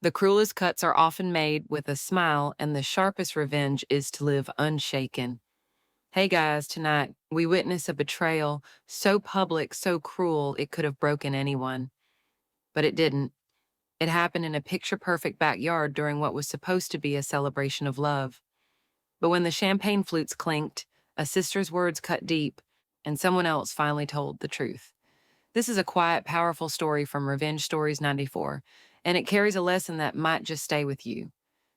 The cruelest cuts are often made with a smile, and the sharpest revenge is to live unshaken. Hey guys, tonight we witness a betrayal so public, so cruel, it could have broken anyone. But it didn't. It happened in a picture perfect backyard during what was supposed to be a celebration of love. But when the champagne flutes clinked, a sister's words cut deep, and someone else finally told the truth. This is a quiet, powerful story from Revenge Stories 94, and it carries a lesson that might just stay with you.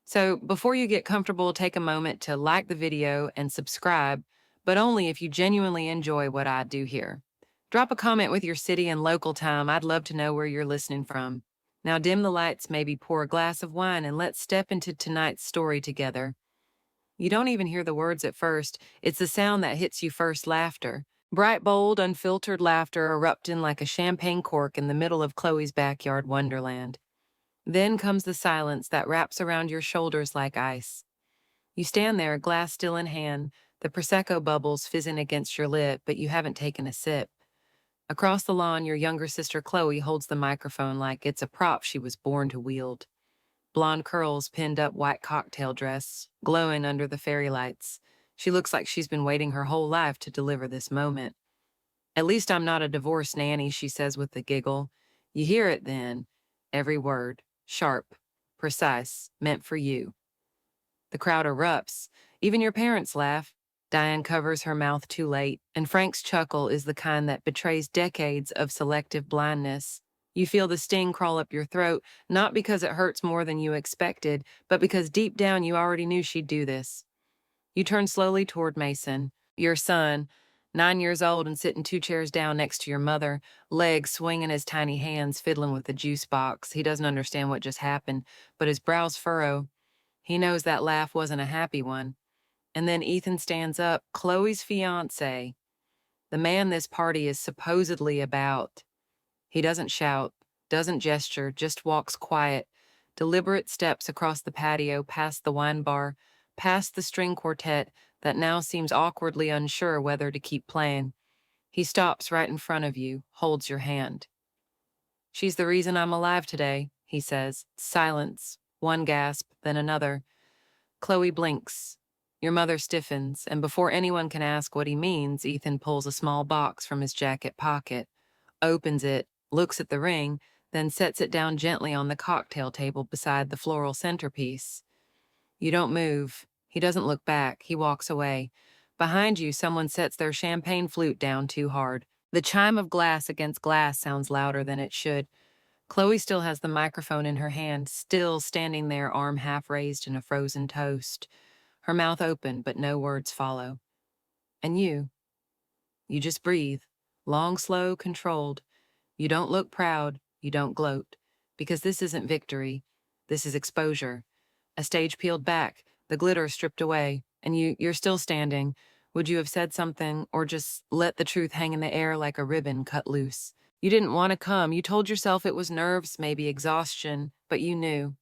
So before you get comfortable, take a moment to like the video and subscribe, but only if you genuinely enjoy what I do here. Drop a comment with your city and local time. I'd love to know where you're listening from. Now dim the lights, maybe pour a glass of wine, and let's step into tonight's story together. You don't even hear the words at first. It's the sound that hits you first: laughter. Bright, bold, unfiltered laughter erupting like a champagne cork in the middle of Chloe's backyard wonderland. Then comes the silence that wraps around your shoulders like ice. You stand there, glass still in hand, the Prosecco bubbles fizzing against your lip, but you haven't taken a sip. Across the lawn, your younger sister Chloe holds the microphone like it's a prop she was born to wield. Blonde curls pinned up white cocktail dress, glowing under the fairy lights. She looks like she's been waiting her whole life to deliver this moment. "At least I'm not a divorced nanny," she says with a giggle. You hear it then. Every word. Sharp. Precise. Meant for you. The crowd erupts. Even your parents laugh. Diane covers her mouth too late, and Frank's chuckle is the kind that betrays decades of selective blindness. You feel the sting crawl up your throat, not because it hurts more than you expected, but because deep down you already knew she'd do this. You turn slowly toward Mason, your son, 9 years old and sitting 2 chairs down next to your mother, legs swinging his tiny hands, fiddling with the juice box. He doesn't understand what just happened, but his brows furrow. He knows that laugh wasn't a happy one. And then Ethan stands up, Chloe's fiancé, the man this party is supposedly about. He doesn't shout, doesn't gesture, just walks quiet, deliberate steps across the patio, past the wine bar, past the string quartet that now seems awkwardly unsure whether to keep playing. He stops right in front of you, holds your hand. "She's the reason I'm alive today," he says. Silence, one gasp, then another. Chloe blinks. Your mother stiffens, and before anyone can ask what he means, Ethan pulls a small box from his jacket pocket, opens it, looks at the ring, then sets it down gently on the cocktail table beside the floral centerpiece. You don't move. He doesn't look back. He walks away. Behind you, someone sets their champagne flute down too hard. The chime of glass against glass sounds louder than it should. Chloe still has the microphone in her hand, still standing there, arm half raised in a frozen toast. Her mouth open, but no words follow. And you just breathe. Long, slow, controlled. You don't look proud. You don't gloat. Because this isn't victory. This is exposure. A stage peeled back, the glitter stripped away, and you're still standing. Would you have said something, or just let the truth hang in the air like a ribbon cut loose? You didn't want to come. You told yourself it was nerves, maybe exhaustion, but you knew.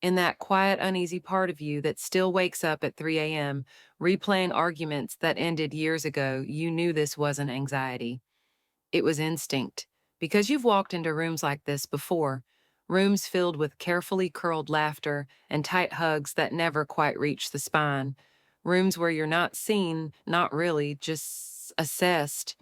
In that quiet, uneasy part of you that still wakes up at 3 a.m., replaying arguments that ended years ago, you knew this wasn't anxiety. It was instinct. Because you've walked into rooms like this before, rooms filled with carefully curled laughter and tight hugs that never quite reach the spine, rooms where you're not seen, not really, just assessed.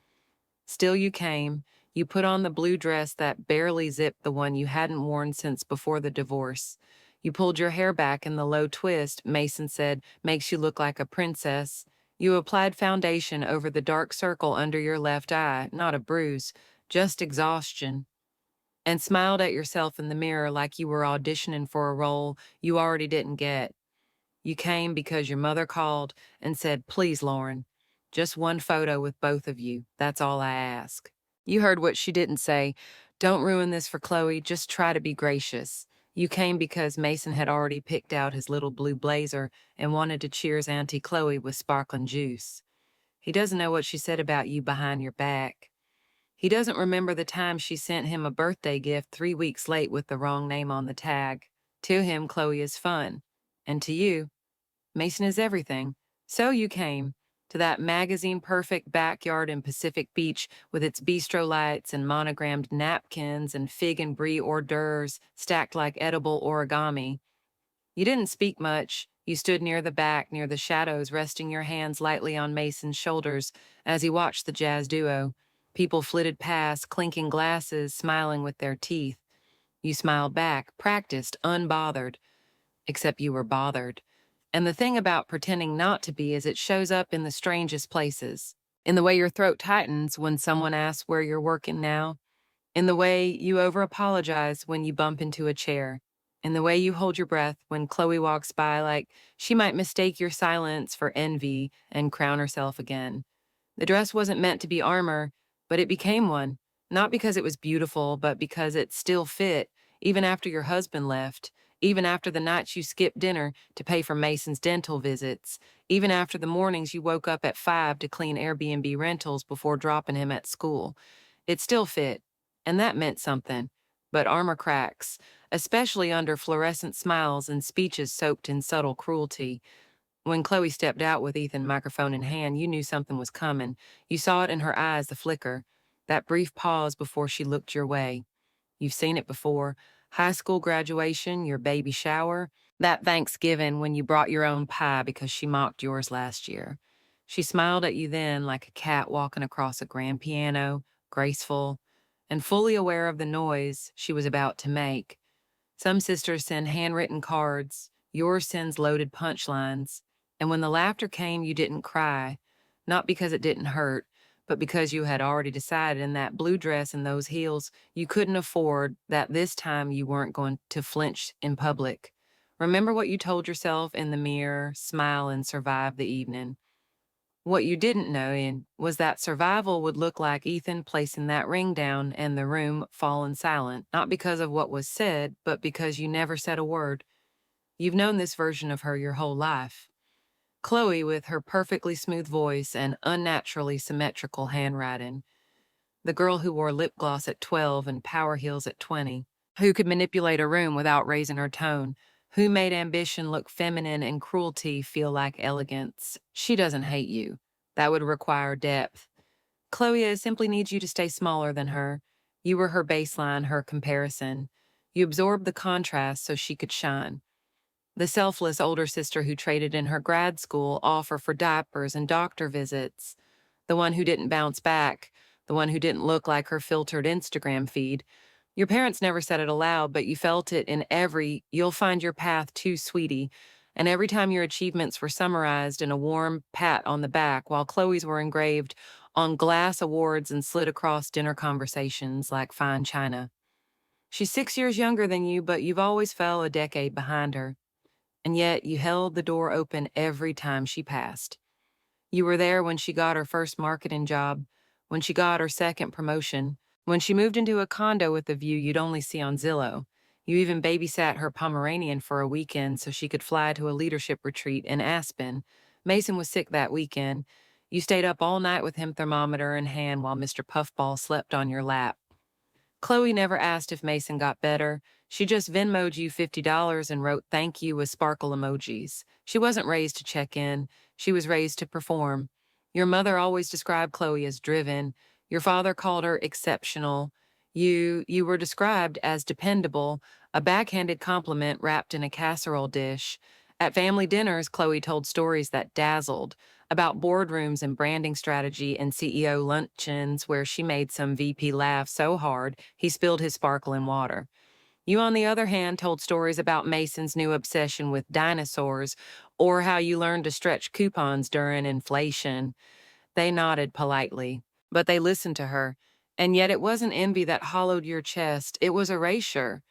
Still you came. You put on the blue dress that barely zipped the one you hadn't worn since before the divorce. You pulled your hair back in the low twist Mason said makes you look like a princess. You applied foundation over the dark circle under your left eye, not a bruise, just exhaustion, and smiled at yourself in the mirror like you were auditioning for a role you already didn't get. You came because your mother called and said, "Please, Lauren, just one photo with both of you. That's all I ask." You heard what she didn't say. "Don't ruin this for Chloe. Just try to be gracious." You came because Mason had already picked out his little blue blazer and wanted to cheers Auntie Chloe with sparkling juice. He doesn't know what she said about you behind your back. He doesn't remember the time she sent him a birthday gift 3 weeks late with the wrong name on the tag. To him, Chloe is fun. And to you, Mason is everything. So you came to that magazine-perfect backyard in Pacific Beach with its bistro lights and monogrammed napkins and fig and brie hors d'oeuvres stacked like edible origami. You didn't speak much. You stood near the back, near the shadows, resting your hands lightly on Mason's shoulders as he watched the jazz duo. People flitted past, clinking glasses, smiling with their teeth. You smiled back, practiced, unbothered, except you were bothered. And the thing about pretending not to be is it shows up in the strangest places. In the way your throat tightens when someone asks where you're working now, in the way you over-apologize when you bump into a chair, in the way you hold your breath when Chloe walks by like she might mistake your silence for envy and crown herself again. The dress wasn't meant to be armor, but it became one, not because it was beautiful, but because it still fit, even after your husband left, even after the nights you skipped dinner to pay for Mason's dental visits, even after the mornings you woke up at 5 to clean Airbnb rentals before dropping him at school. It still fit, and that meant something. But armor cracks, especially under fluorescent smiles and speeches soaked in subtle cruelty. When Chloe stepped out with Ethan, microphone in hand, you knew something was coming. You saw it in her eyes, the flicker, that brief pause before she looked your way. You've seen it before. High school graduation, your baby shower, that Thanksgiving when you brought your own pie because she mocked yours last year. She smiled at you then like a cat walking across a grand piano, graceful, and fully aware of the noise she was about to make. Some sisters send handwritten cards, yours sends loaded punchlines. And when the laughter came, you didn't cry, not because it didn't hurt, but because you had already decided in that blue dress and those heels you couldn't afford, that this time you weren't going to flinch in public. Remember what you told yourself in the mirror, smile, and survive the evening. What you didn't know was that survival would look like Ethan placing that ring down and the room falling silent, not because of what was said, but because you never said a word. You've known this version of her your whole life. Chloe, with her perfectly smooth voice and unnaturally symmetrical handwriting. The girl who wore lip gloss at 12 and power heels at 20. Who could manipulate a room without raising her tone. Who made ambition look feminine and cruelty feel like elegance. She doesn't hate you. That would require depth. Chloe simply needs you to stay smaller than her. You were her baseline, her comparison. You absorbed the contrast so she could shine. The selfless older sister who traded in her grad school offer for diapers and doctor visits. The one who didn't bounce back. The one who didn't look like her filtered Instagram feed. Your parents never said it aloud, but you felt it in every "you'll find your path too, sweetie," and every time your achievements were summarized in a warm pat on the back, while Chloe's were engraved on glass awards and slid across dinner conversations like fine china. She's 6 years younger than you, but you've always fell a decade behind her. And yet you held the door open every time she passed. You were there when she got her first marketing job, when she got her second promotion, when she moved into a condo with a view you'd only see on Zillow. You even babysat her Pomeranian for a weekend so she could fly to a leadership retreat in Aspen. Mason was sick that weekend. You stayed up all night with him, thermometer in hand, while Mr. Puffball slept on your lap. Chloe never asked if Mason got better. She just Venmo'd you $50 and wrote thank you with sparkle emojis. She wasn't raised to check in. She was raised to perform. Your mother always described Chloe as driven. Your father called her exceptional. You were described as dependable, a backhanded compliment wrapped in a casserole dish. At family dinners, Chloe told stories that dazzled, about boardrooms and branding strategy and CEO luncheons where she made some VP laugh so hard he spilled his sparkling water. You, on the other hand, told stories about Mason's new obsession with dinosaurs or how you learned to stretch coupons during inflation. They nodded politely, but they listened to her. And yet it wasn't envy that hollowed your chest, it was erasure.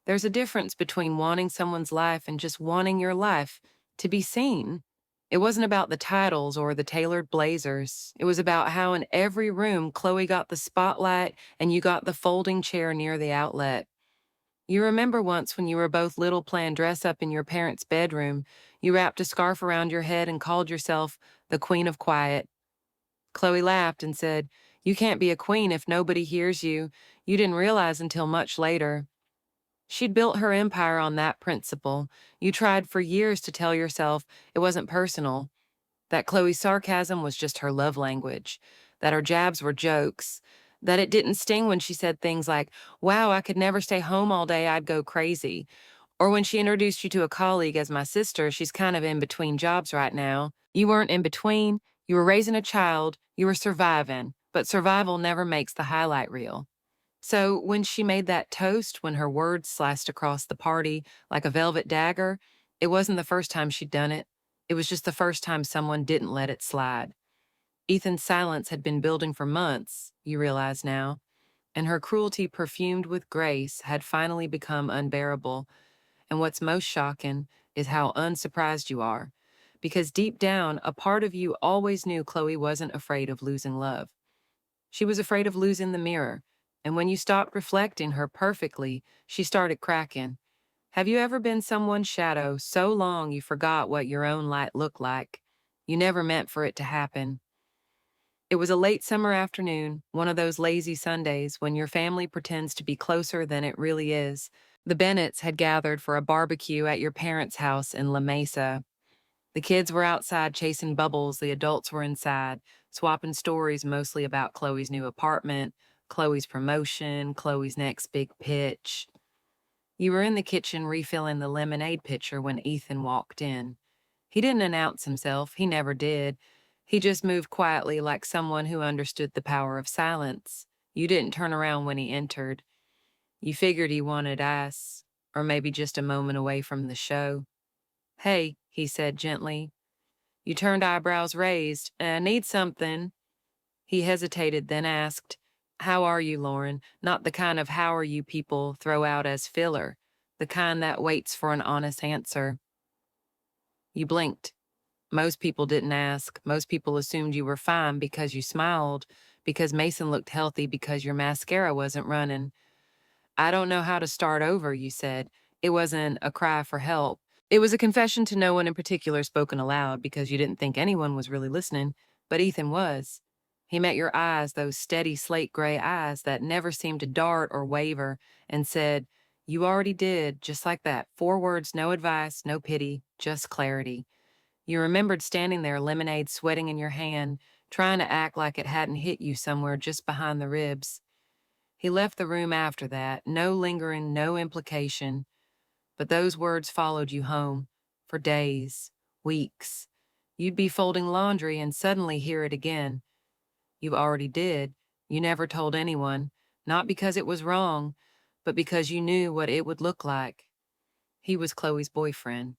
There's a difference between wanting someone's life and just wanting your life to be seen. It wasn't about the titles or the tailored blazers. It was about how in every room Chloe got the spotlight and you got the folding chair near the outlet. You remember once when you were both little playing dress up in your parents' bedroom, you wrapped a scarf around your head and called yourself the Queen of Quiet. Chloe laughed and said, "You can't be a queen if nobody hears you." You didn't realize until much later. She'd built her empire on that principle. You tried for years to tell yourself it wasn't personal, that Chloe's sarcasm was just her love language, that her jabs were jokes, that it didn't sting when she said things like, "Wow, I could never stay home all day, I'd go crazy." Or when she introduced you to a colleague as my sister, she's kind of in between jobs right now. You weren't in between, you were raising a child, you were surviving, but survival never makes the highlight reel. So when she made that toast, when her words sliced across the party like a velvet dagger, it wasn't the first time she'd done it. It was just the first time someone didn't let it slide. Ethan's silence had been building for months, you realize now, and her cruelty perfumed with grace had finally become unbearable. And what's most shocking is how unsurprised you are. Because deep down, a part of you always knew Chloe wasn't afraid of losing love. She was afraid of losing the mirror. And when you stopped reflecting her perfectly, she started cracking. Have you ever been someone's shadow so long you forgot what your own light looked like? You never meant for it to happen. It was a late summer afternoon, one of those lazy Sundays when your family pretends to be closer than it really is. The Bennetts had gathered for a barbecue at your parents' house in La Mesa. The kids were outside chasing bubbles, the adults were inside, swapping stories mostly about Chloe's new apartment, Chloe's promotion, Chloe's next big pitch. You were in the kitchen refilling the lemonade pitcher when Ethan walked in. He didn't announce himself, he never did. He just moved quietly like someone who understood the power of silence. You didn't turn around when he entered. You figured he wanted ice, or maybe just a moment away from the show. "Hey," he said gently. You turned, eyebrows raised. "I need something." He hesitated, then asked, "How are you, Lauren?" Not the kind of "how are you" people throw out as filler, the kind that waits for an honest answer. You blinked. Most people didn't ask. Most people assumed you were fine because you smiled, because Mason looked healthy, because your mascara wasn't running. "I don't know how to start over," you said. It wasn't a cry for help. It was a confession to no one in particular spoken aloud because you didn't think anyone was really listening, but Ethan was. He met your eyes, those steady slate gray eyes that never seemed to dart or waver, and said, "You already did," just like that. 4 words, no advice, no pity, just clarity. You remembered standing there, lemonade sweating in your hand, trying to act like it hadn't hit you somewhere just behind the ribs. He left the room after that, no lingering, no implication. But those words followed you home for days, weeks. You'd be folding laundry and suddenly hear it again. You already did. You never told anyone, not because it was wrong, but because you knew what it would look like. He was Chloe's boyfriend.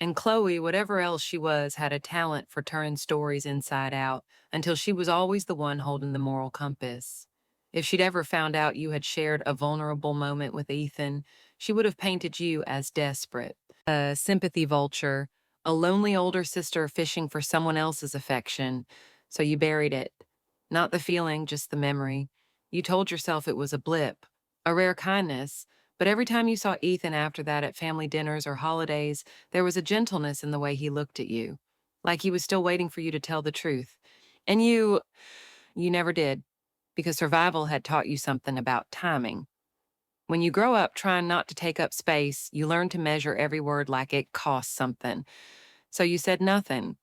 And Chloe, whatever else she was, had a talent for turning stories inside out until she was always the one holding the moral compass. If she'd ever found out you had shared a vulnerable moment with Ethan, she would have painted you as desperate, a sympathy vulture, a lonely older sister fishing for someone else's affection. So you buried it. Not the feeling, just the memory. You told yourself it was a blip, a rare kindness, but every time you saw Ethan after that at family dinners or holidays, there was a gentleness in the way he looked at you, like he was still waiting for you to tell the truth. And you never did, because survival had taught you something about timing. When you grow up trying not to take up space, you learn to measure every word like it costs something. So you said nothing.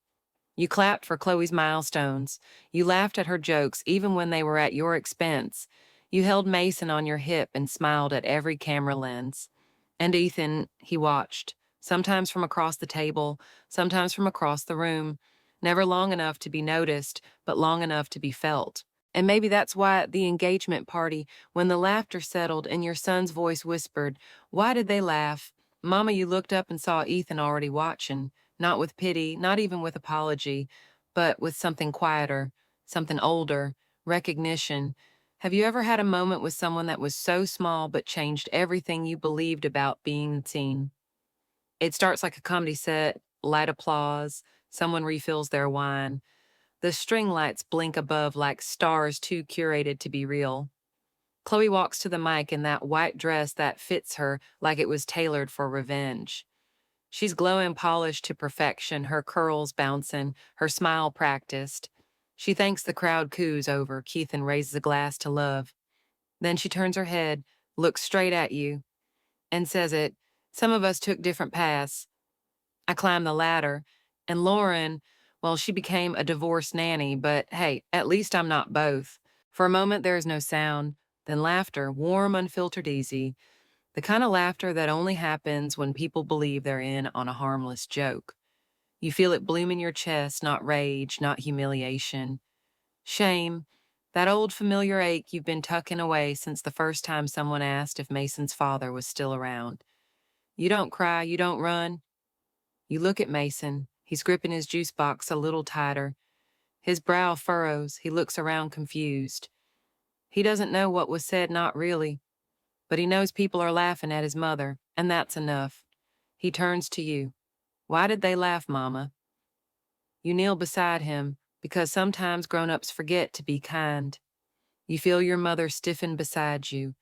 You clapped for Chloe's milestones. You laughed at her jokes even when they were at your expense. You held Mason on your hip and smiled at every camera lens. And Ethan, he watched, sometimes from across the table, sometimes from across the room, never long enough to be noticed, but long enough to be felt. And maybe that's why at the engagement party, when the laughter settled and your son's voice whispered, "Why did they laugh?" Mama, you looked up and saw Ethan already watching, not with pity, not even with apology, but with something quieter, something older, recognition. Have you ever had a moment with someone that was so small but changed everything you believed about being seen? It starts like a comedy set, light applause, someone refills their wine. The string lights blink above like stars too curated to be real. Chloe walks to the mic in that white dress that fits her like it was tailored for revenge. She's glowing polished to perfection, her curls bouncing, her smile practiced. She thanks the crowd coos over. Keith and raises a glass to love. Then she turns her head, looks straight at you, and says it. "Some of us took different paths. I climbed the ladder, and Lauren, Well, she became a divorced nanny, but hey, at least I'm not both. For a moment, there is no sound, then laughter, warm, unfiltered, easy. The kind of laughter that only happens when people believe they're in on a harmless joke. You feel it bloom in your chest, not rage, not humiliation. Shame, that old familiar ache you've been tucking away since the first time someone asked if Mason's father was still around. You don't cry, you don't run. You look at Mason. He's gripping his juice box a little tighter. His brow furrows. He looks around confused. He doesn't know what was said, not really, but he knows people are laughing at his mother, and that's enough. He turns to you. Why did they laugh, Mama? You kneel beside him, because sometimes grown-ups forget to be kind. You feel your mother stiffen beside you.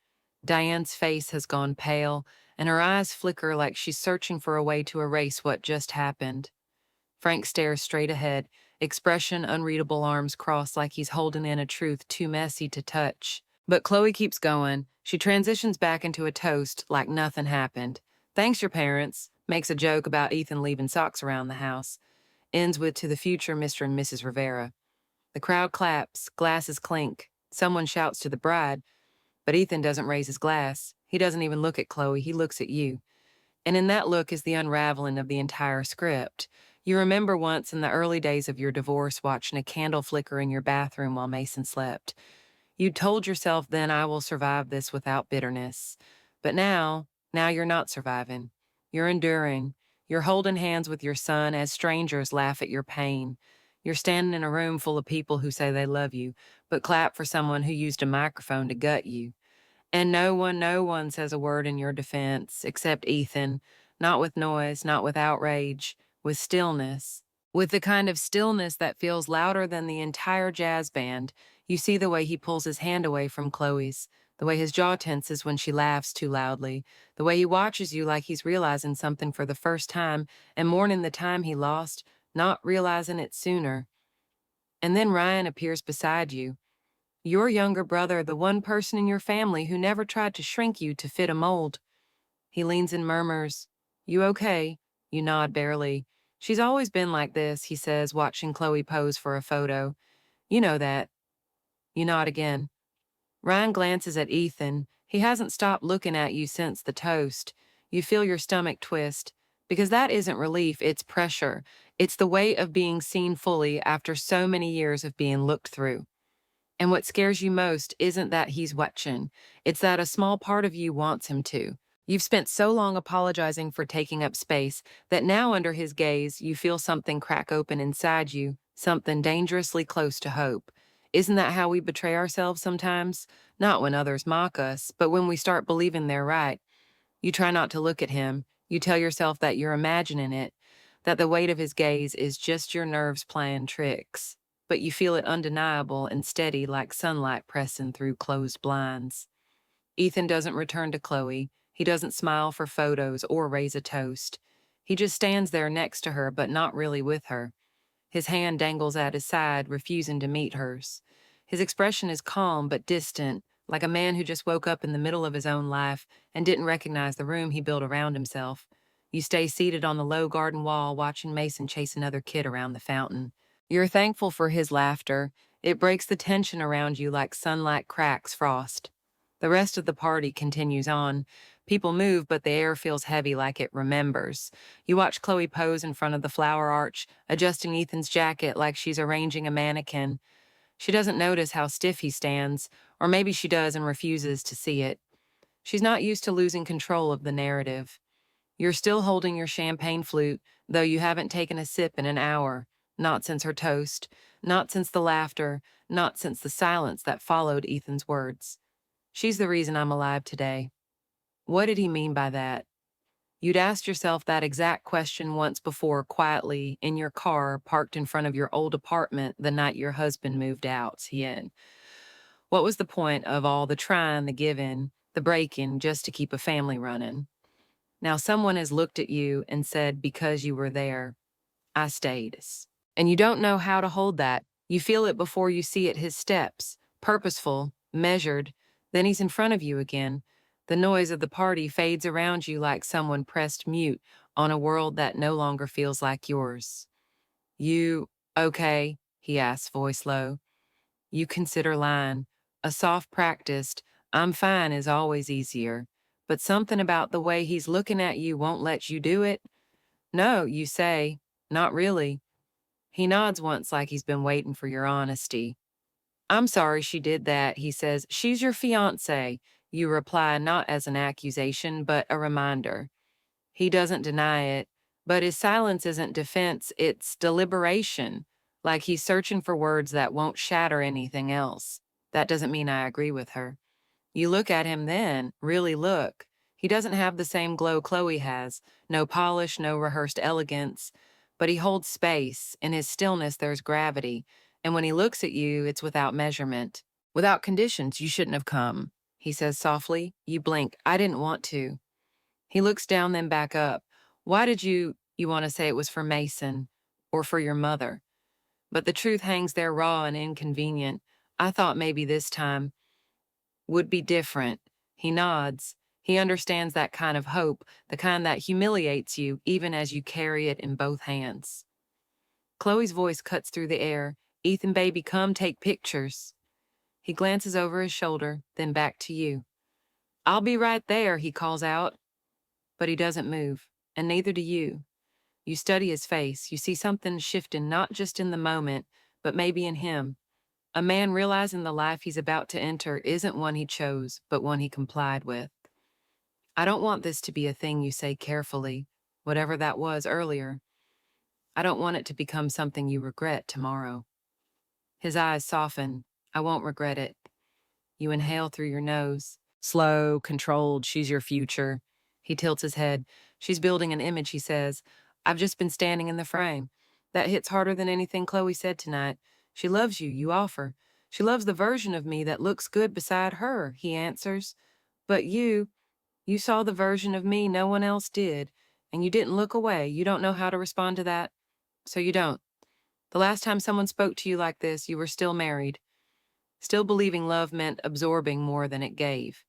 Diane's face has gone pale, and her eyes flicker like she's searching for a way to erase what just happened. Frank stares straight ahead, expression unreadable, arms crossed like he's holding in a truth too messy to touch. But Chloe keeps going. She transitions back into a toast like nothing happened. Thanks, your parents. Makes a joke about Ethan leaving socks around the house. Ends with to the future Mr. and Mrs. Rivera. The crowd claps, glasses clink. Someone shouts to the bride, but Ethan doesn't raise his glass. He doesn't even look at Chloe, he looks at you. And in that look is the unraveling of the entire script. You remember once in the early days of your divorce watching a candle flicker in your bathroom while Mason slept. You told yourself then, I will survive this without bitterness. But now you're not surviving. You're enduring. You're holding hands with your son as strangers laugh at your pain. You're standing in a room full of people who say they love you, but clap for someone who used a microphone to gut you. And no one says a word in your defense, except Ethan, not with noise, not with outrage, with stillness. With the kind of stillness that feels louder than the entire jazz band. You see the way he pulls his hand away from Chloe's, the way his jaw tenses when she laughs too loudly, the way he watches you like he's realizing something for the first time and mourning the time he lost, not realizing it sooner. And then Ryan appears beside you. Your younger brother, the one person in your family who never tried to shrink you to fit a mold. He leans and murmurs, You okay? You nod barely. She's always been like this, he says, watching Chloe pose for a photo. You know that. You nod again. Ryan glances at Ethan. He hasn't stopped looking at you since the toast. You feel your stomach twist. Because that isn't relief, it's pressure. It's the weight of being seen fully after so many years of being looked through. And what scares you most isn't that he's watching. It's that a small part of you wants him to. You've spent so long apologizing for taking up space that now under his gaze, you feel something crack open inside you, something dangerously close to hope. Isn't that how we betray ourselves sometimes? Not when others mock us, but when we start believing they're right. You try not to look at him. You tell yourself that you're imagining it, that the weight of his gaze is just your nerves playing tricks. But you feel it undeniable and steady like sunlight pressing through closed blinds. Ethan doesn't return to Chloe. He doesn't smile for photos or raise a toast. He just stands there next to her, but not really with her. His hand dangles at his side, refusing to meet hers. His expression is calm but distant, like a man who just woke up in the middle of his own life and didn't recognize the room he built around himself. You stay seated on the low garden wall watching Mason chase another kid around the fountain. You're thankful for his laughter. It breaks the tension around you like sunlight cracks frost. The rest of the party continues on. People move, but the air feels heavy like it remembers. You watch Chloe pose in front of the flower arch, adjusting Ethan's jacket like she's arranging a mannequin. She doesn't notice how stiff he stands, or maybe she does and refuses to see it. She's not used to losing control of the narrative. You're still holding your champagne flute, though you haven't taken a sip in an hour. Not since her toast, not since the laughter, not since the silence that followed Ethan's words. She's the reason I'm alive today. What did he mean by that? You'd asked yourself that exact question once before quietly in your car parked in front of your old apartment the night your husband moved out, Ian. What was the point of all the trying, the giving, the breaking just to keep a family running? Now someone has looked at you and said, because you were there, I stayed. And you don't know how to hold that. You feel it before you see it, his steps, purposeful, measured. Then he's in front of you again. The noise of the party fades around you like someone pressed mute on a world that no longer feels like yours. You, Okay, he asks, voice low. You consider lying. A soft practiced, I'm fine is always easier. But something about the way he's looking at you won't let you do it? No, you say. Not really. He nods once like he's been waiting for your honesty. I'm sorry she did that, he says. She's your fiancé. You reply not as an accusation, but a reminder. He doesn't deny it, but his silence isn't defense, it's deliberation, like he's searching for words that won't shatter anything else. That doesn't mean I agree with her. You look at him then, really look. He doesn't have the same glow Chloe has, no polish, no rehearsed elegance, but he holds space. In his stillness, there's gravity, and when he looks at you, it's without measurement. Without conditions, you shouldn't have come, he says softly. You blink. I didn't want to. He looks down, then back up. Why did you want to say it was for Mason or for your mother? But the truth hangs there raw and inconvenient. I thought maybe this time would be different. He nods. He understands that kind of hope, the kind that humiliates you even as you carry it in both hands. Chloe's voice cuts through the air. Ethan, baby, come take pictures. He glances over his shoulder, then back to you. I'll be right there, he calls out. But he doesn't move, and neither do you. You study his face. You see something shifting not just in the moment, but maybe in him. A man realizing the life he's about to enter isn't one he chose, but one he complied with. I don't want this to be a thing you say carefully, whatever that was earlier. I don't want it to become something you regret tomorrow. His eyes soften. I won't regret it. You inhale through your nose. Slow, controlled, she's your future. He tilts his head. She's building an image, he says. I've just been standing in the frame. That hits harder than anything Chloe said tonight. She loves you, you offer. She loves the version of me that looks good beside her, he answers. But you saw the version of me no one else did, and you didn't look away. You don't know how to respond to that, so you don't. The last time someone spoke to you like this, you were still married, still believing love meant absorbing more than it gave.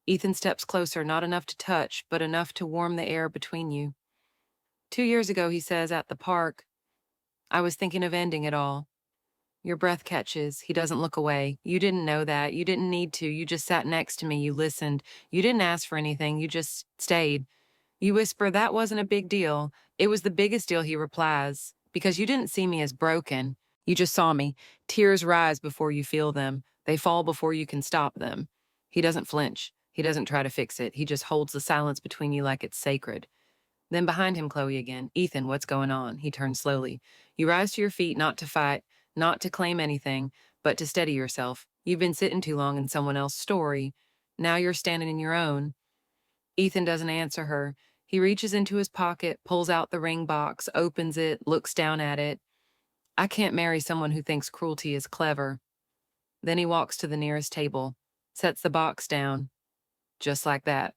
Ethan steps closer, not enough to touch, but enough to warm the air between you. 2 years ago, he says, at the park, I was thinking of ending it all. Your breath catches. He doesn't look away. You didn't know that. You didn't need to. You just sat next to me. You listened. You didn't ask for anything. You just stayed. You whisper, that wasn't a big deal. It was the biggest deal, he replies, because you didn't see me as broken. You just saw me. Tears rise before you feel them. They fall before you can stop them. He doesn't flinch. He doesn't try to fix it. He just holds the silence between you like it's sacred. Then behind him, Chloe again. Ethan, what's going on? He turns slowly. You rise to your feet, not to fight, not to claim anything, but to steady yourself. You've been sitting too long in someone else's story. Now you're standing in your own. Ethan doesn't answer her. He reaches into his pocket, pulls out the ring box, opens it, looks down at it. I can't marry someone who thinks cruelty is clever. Then he walks to the nearest table, sets the box down. Just like that.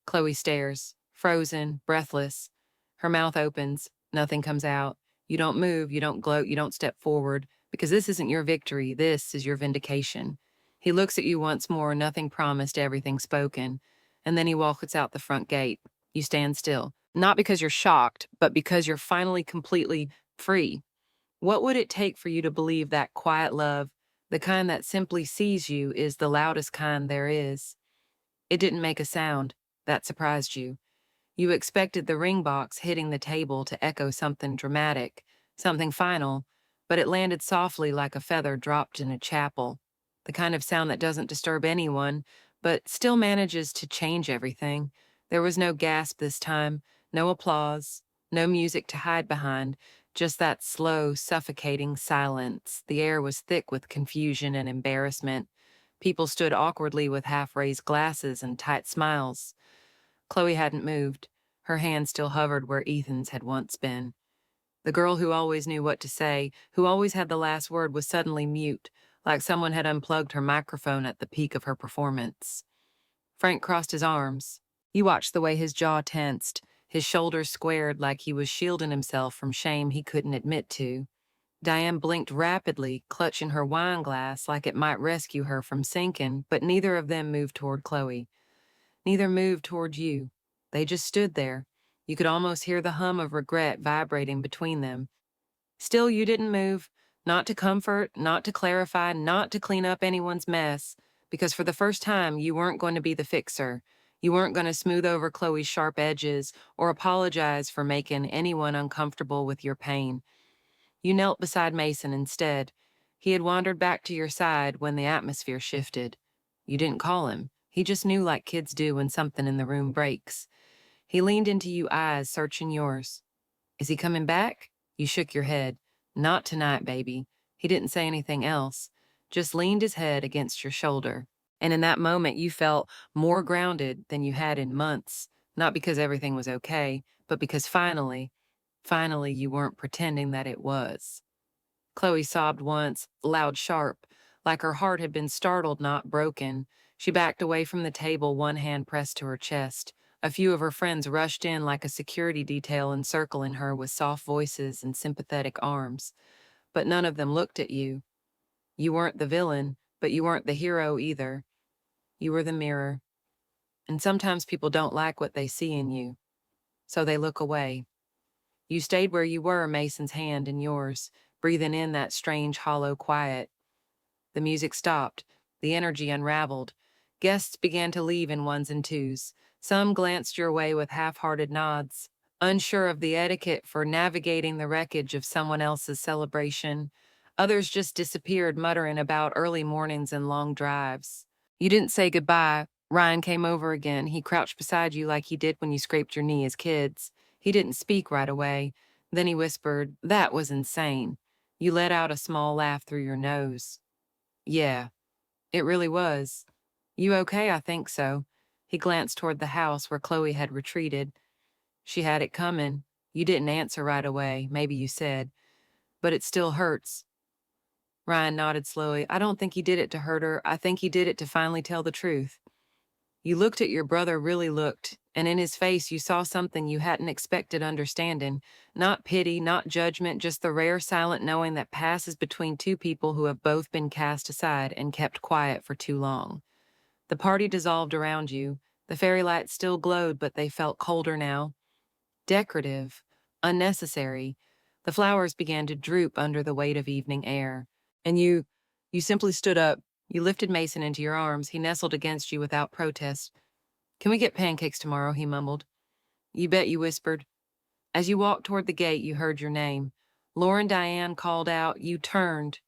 Chloe stares, frozen, breathless. Her mouth opens. Nothing comes out. You don't move, you don't gloat, you don't step forward, because this isn't your victory, this is your vindication. He looks at you once more, nothing promised, everything spoken, and then he walks out the front gate. You stand still, not because you're shocked, but because you're finally completely free. What would it take for you to believe that quiet love, the kind that simply sees you, is the loudest kind there is? It didn't make a sound. That surprised you. You expected the ring box hitting the table to echo something dramatic, something final, but it landed softly like a feather dropped in a chapel, the kind of sound that doesn't disturb anyone, but still manages to change everything. There was no gasp this time, no applause, no music to hide behind, just that slow, suffocating silence. The air was thick with confusion and embarrassment. People stood awkwardly with half-raised glasses and tight smiles. Chloe hadn't moved. Her hand still hovered where Ethan's had once been. The girl who always knew what to say, who always had the last word, was suddenly mute, like someone had unplugged her microphone at the peak of her performance. Frank crossed his arms. You watched the way his jaw tensed, his shoulders squared like he was shielding himself from shame he couldn't admit to. Diane blinked rapidly, clutching her wine glass like it might rescue her from sinking, but neither of them moved toward Chloe. Neither moved toward you. They just stood there. You could almost hear the hum of regret vibrating between them. Still, you didn't move, not to comfort, not to clarify, not to clean up anyone's mess, because for the first time, you weren't going to be the fixer. You weren't going to smooth over Chloe's sharp edges or apologize for making anyone uncomfortable with your pain. You knelt beside Mason instead. He had wandered back to your side when the atmosphere shifted. You didn't call him. He just knew like kids do when something in the room breaks. He leaned into you eyes, searching yours. Is he coming back? You shook your head. Not tonight, baby. He didn't say anything else, just leaned his head against your shoulder. And in that moment, you felt more grounded than you had in months, not because everything was okay, but because finally, you weren't pretending that it was. Chloe sobbed once, loud, sharp, like her heart had been startled, not broken. She backed away from the table, one hand pressed to her chest. A few of her friends rushed in like a security detail, encircling her with soft voices and sympathetic arms. But none of them looked at you. You weren't the villain, but you weren't the hero either. You were the mirror. And sometimes people don't like what they see in you, so they look away. You stayed where you were, Mason's hand in yours, breathing in that strange, hollow quiet. The music stopped. The energy unraveled. Guests began to leave in ones and twos. Some glanced your way with half-hearted nods, unsure of the etiquette for navigating the wreckage of someone else's celebration. Others just disappeared, muttering about early mornings and long drives. You didn't say goodbye. Ryan came over again. He crouched beside you like he did when you scraped your knee as kids. He didn't speak right away. Then he whispered, "That was insane." You let out a small laugh through your nose. Yeah, it really was. You okay? I think so. He glanced toward the house where Chloe had retreated. She had it coming. You didn't answer right away, maybe you said, but it still hurts. Ryan nodded slowly. I don't think he did it to hurt her. I think he did it to finally tell the truth. You looked at your brother, really looked, and in his face you saw something you hadn't expected understanding. Not pity, not judgment, just the rare silent knowing that passes between two people who have both been cast aside and kept quiet for too long. The party dissolved around you. The fairy lights still glowed, but they felt colder now. Decorative. Unnecessary. The flowers began to droop under the weight of evening air. And you simply stood up. You lifted Mason into your arms. He nestled against you without protest. Can we get pancakes tomorrow? He mumbled. You bet, you whispered. As you walked toward the gate, you heard your name. Lauren Diane called out. You turned.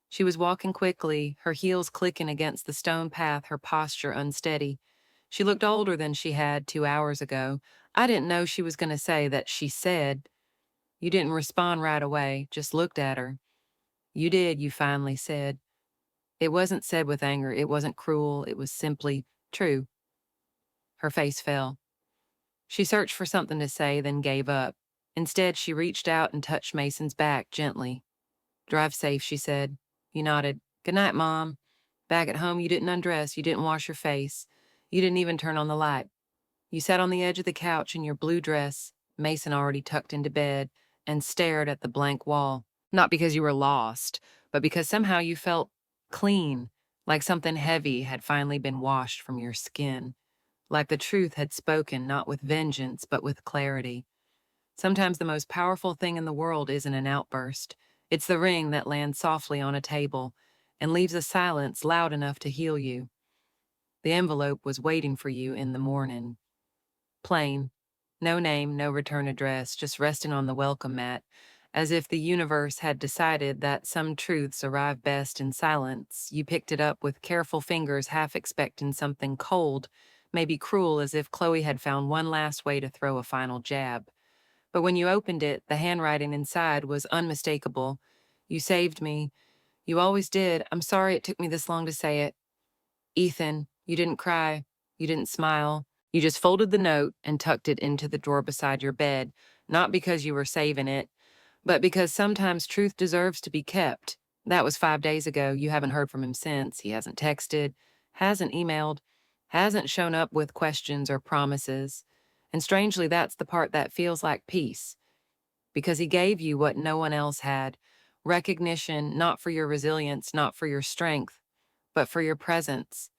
She was walking quickly, her heels clicking against the stone path, her posture unsteady. She looked older than she had 2 hours ago. I didn't know she was going to say that she said. You didn't respond right away, just looked at her. You did, you finally said. It wasn't said with anger, it wasn't cruel, it was simply true. Her face fell. She searched for something to say, then gave up. Instead, she reached out and touched Mason's back gently. Drive safe, she said. You nodded. Good night, Mom. Back at home, you didn't undress, you didn't wash your face. You didn't even turn on the light. You sat on the edge of the couch in your blue dress, Mason already tucked into bed, and stared at the blank wall. Not because you were lost, but because somehow you felt clean, like something heavy had finally been washed from your skin. Like the truth had spoken, not with vengeance, but with clarity. Sometimes the most powerful thing in the world isn't an outburst. It's the ring that lands softly on a table and leaves a silence loud enough to heal you. The envelope was waiting for you in the morning. Plain. No name, no return address, just resting on the welcome mat, as if the universe had decided that some truths arrive best in silence. You picked it up with careful fingers, half expecting something cold, maybe cruel, as if Chloe had found one last way to throw a final jab. But when you opened it, the handwriting inside was unmistakable. You saved me. You always did. I'm sorry it took me this long to say it. Ethan, you didn't cry. You didn't smile. You just folded the note and tucked it into the drawer beside your bed, not because you were saving it, but because sometimes truth deserves to be kept. That was 5 days ago. You haven't heard from him since. He hasn't texted, hasn't emailed, hasn't shown up with questions or promises. And strangely, that's the part that feels like peace, because he gave you what no one else had: recognition, not for your resilience, not for your strength, but for your presence,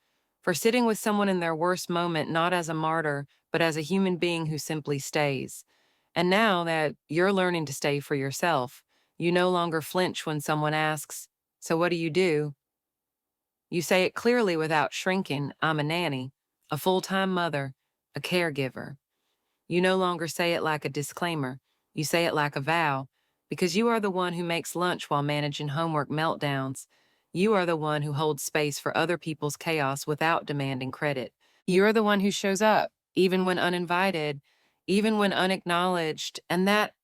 for sitting with someone in their worst moment, not as a martyr, but as a human being who simply stays. And now that you're learning to stay for yourself, You no longer flinch when someone asks, "So what do you do?" You say it clearly without shrinking. "I'm a nanny, a full-time mother, a caregiver." You no longer say it like a disclaimer. You say it like a vow, because you are the one who makes lunch while managing homework meltdowns. You are the one who holds space for other people's chaos without demanding credit. You're the one who shows up, even when uninvited, even when unacknowledged, and that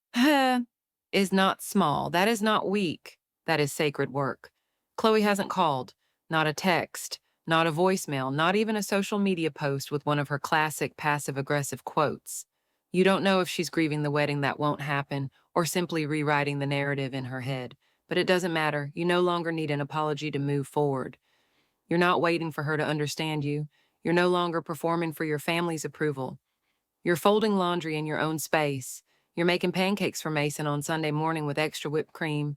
is not small. That is not weak. That is sacred work. Chloe hasn't called, not a text, not a voicemail, not even a social media post with one of her classic passive-aggressive quotes. You don't know if she's grieving the wedding that won't happen or simply rewriting the narrative in her head. But it doesn't matter. You no longer need an apology to move forward. You're not waiting for her to understand you. You're no longer performing for your family's approval. You're folding laundry in your own space. You're making pancakes for Mason on Sunday morning with extra whipped cream.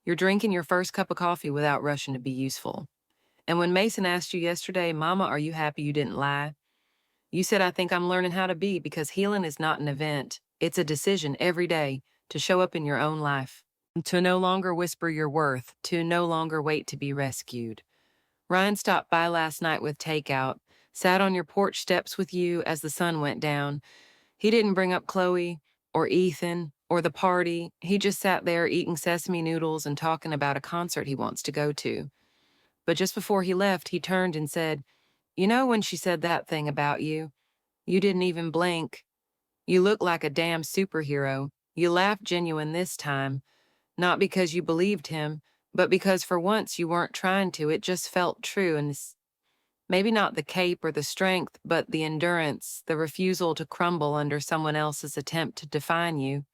You're drinking your first cup of coffee without rushing to be useful. And when Mason asked you yesterday, "Mama, are you happy you didn't lie?" You said, "I think I'm learning how to be," because healing is not an event. It's a decision every day to show up in your own life, to no longer whisper your worth, to no longer wait to be rescued. Ryan stopped by last night with takeout, sat on your porch steps with you as the sun went down. He didn't bring up Chloe or Ethan or the party. He just sat there eating sesame noodles and talking about a concert he wants to go to. But just before he left, he turned and said, "You know when she said that thing about you? You didn't even blink. You look like a damn superhero." You laughed genuine this time, not because you believed him, but because for once you weren't trying to. It just felt true, and maybe not the cape or the strength, but the endurance, the refusal to crumble under someone else's attempt to define you.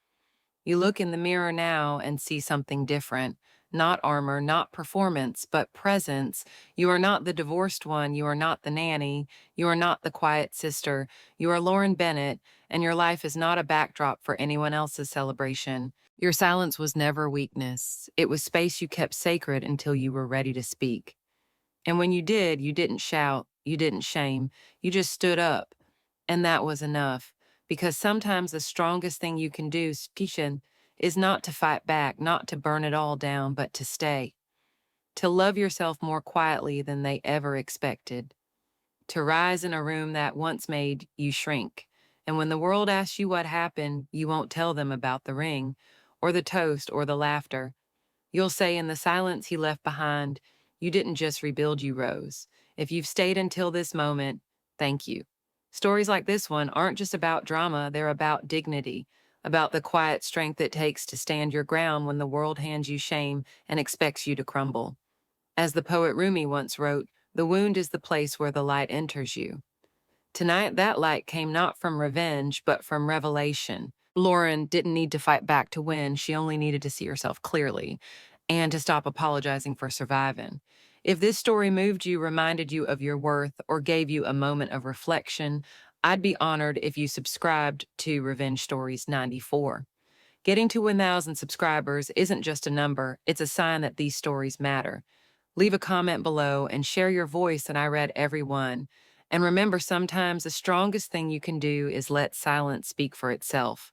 You look in the mirror now and see something different. Not armor, not performance, but presence. You are not the divorced one. You are not the nanny. You are not the quiet sister. You are Lauren Bennett, and your life is not a backdrop for anyone else's celebration. Your silence was never weakness. It was space you kept sacred until you were ready to speak. And when you did, you didn't shout, you didn't shame, you just stood up. And that was enough. Because sometimes the strongest thing you can do, Stishan, is not to fight back, not to burn it all down, but to stay. To love yourself more quietly than they ever expected. To rise in a room that once made you shrink. And when the world asks you what happened, you won't tell them about the ring, or the toast, or the laughter. You'll say in the silence he left behind, "You didn't just rebuild, you rose. If you've stayed until this moment, thank you." Stories like this one aren't just about drama, they're about dignity, about the quiet strength it takes to stand your ground when the world hands you shame and expects you to crumble. As the poet Rumi once wrote, "The wound is the place where the light enters you." Tonight, that light came not from revenge, but from revelation. Lauren didn't need to fight back to win. She only needed to see herself clearly and to stop apologizing for surviving. If this story moved you, reminded you of your worth, or gave you a moment of reflection, I'd be honored if you subscribed to Revenge Stories 94. Getting to 1,000 subscribers isn't just a number, it's a sign that these stories matter. Leave a comment below and share your voice, and I read every one. And remember, sometimes the strongest thing you can do is let silence speak for itself.